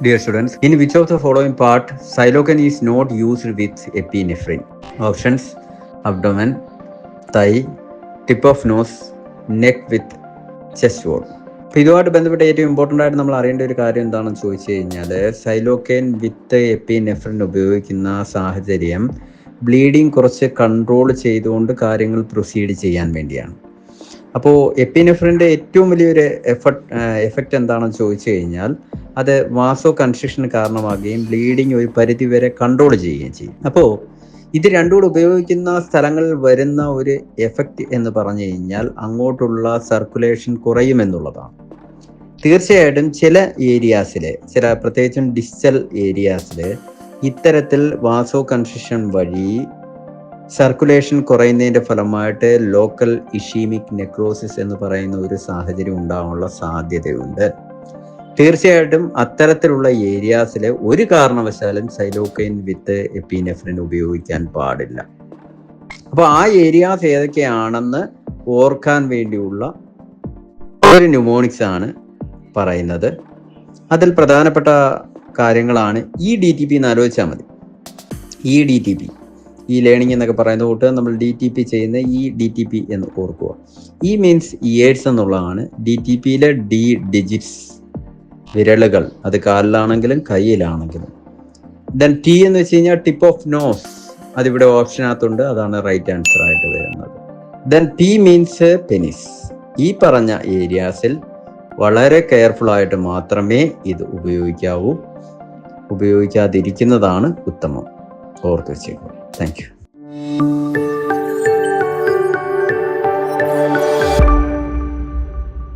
Dear students, in which of the following part Silocaine is not used with epinephrine? Options: abdomen, thigh, tip of nose, neck with chest wall. അപ്പോൾ ഇതുമായിട്ട് ബന്ധപ്പെട്ട് ഏറ്റവും important ആയിട്ട് നമ്മൾ അറിയേണ്ട ഒരു കാര്യം എന്താണെന്ന് ചോദിച്ചു കഴിഞ്ഞാൽ, സൈലോക്കെയിൻ വിത്ത് എപ്പിനെഫ്രിൻ ഉപയോഗിക്കുന്ന സാഹചര്യം ബ്ലീഡിങ് കുറച്ച് കൺട്രോൾ ചെയ്തുകൊണ്ട് കാര്യങ്ങൾ പ്രൊസീഡ് ചെയ്യാൻ വേണ്ടിയാണ്. അപ്പോൾ എപ്പിനെഫ്രിൻ്റെ ഏറ്റവും വലിയൊരു എഫക്റ്റ് എന്താണെന്ന് ചോദിച്ചു കഴിഞ്ഞാൽ, അത് വാസോ കൺസ്ട്രിക്ഷന് കാരണമാകുകയും ബ്ലീഡിങ് ഒരു പരിധി വരെ കൺട്രോൾ ചെയ്യുകയും ചെയ്യും. അപ്പോൾ ഇത് രണ്ടും കൂടെ ഉപയോഗിക്കുന്ന സ്ഥലങ്ങളിൽ വരുന്ന ഒരു എഫക്റ്റ് എന്ന് പറഞ്ഞു കഴിഞ്ഞാൽ അങ്ങോട്ടുള്ള സർക്കുലേഷൻ കുറയുമെന്നുള്ളതാണ്. തീർച്ചയായിട്ടും ചില ഏരിയാസിൽ, പ്രത്യേകിച്ചും ഡിസ്റ്റൽ ഏരിയാസിൽ ഇത്തരത്തിൽ വാസോ കൺസ്ട്രിക്ഷൻ വഴി സർക്കുലേഷൻ കുറയുന്നതിൻ്റെ ഫലമായിട്ട് ലോക്കൽ ഇഷീമിക് നെക്രോസിസ് എന്ന് പറയുന്ന ഒരു സാഹചര്യം ഉണ്ടാകാനുള്ള സാധ്യതയുണ്ട്. തീർച്ചയായിട്ടും അത്തരത്തിലുള്ള ഏരിയാസിൽ ഒരു കാരണവശാലും സൈലോക്കെയിൻ വിത്ത് എപ്പിനെഫ്രിൻ ഉപയോഗിക്കാൻ പാടില്ല. അപ്പോൾ ആ ഏരിയാസ് ഏതൊക്കെയാണെന്ന് ഓർക്കാൻ വേണ്ടിയുള്ള ഒരു ന്യൂമോണിക്സ് ആണ് പറയുന്നത്. അതിൽ പ്രധാനപ്പെട്ട കാര്യങ്ങളാണ് EDTP എന്ന് ആലോചിച്ചാൽ മതി. EDTP, ഈ ലേണിംഗ് എന്നൊക്കെ പറയുന്ന കൂട്ട് നമ്മൾ DTP ചെയ്യുന്ന EDTP എന്ന് ഓർക്കുക. E മീൻസ് ഇയേഴ്സ് എന്നുള്ളതാണ്. DTPയിലെ D ഡിജിറ്റ്സ്, വിരലുകൾ, അത് കാലിലാണെങ്കിലും കയ്യിലാണെങ്കിലും. ദെൻ T എന്ന് വെച്ച് കഴിഞ്ഞാൽ ടിപ്പ് ഓഫ് നോസ്, അതിവിടെ ഓപ്ഷനകത്തുണ്ട്, അതാണ് റൈറ്റ് ആൻസർ ആയിട്ട് വരുന്നത്. Then P means penis. ഈ പറഞ്ഞ ഏരിയാസിൽ വളരെ കെയർഫുൾ ആയിട്ട് മാത്രമേ ഇത് ഉപയോഗിക്കാവൂ. ഉപയോഗിക്കാതിരിക്കുന്നതാണ് ഉത്തമം. ഓർത്ത് വെച്ചേക്കും. Thank you.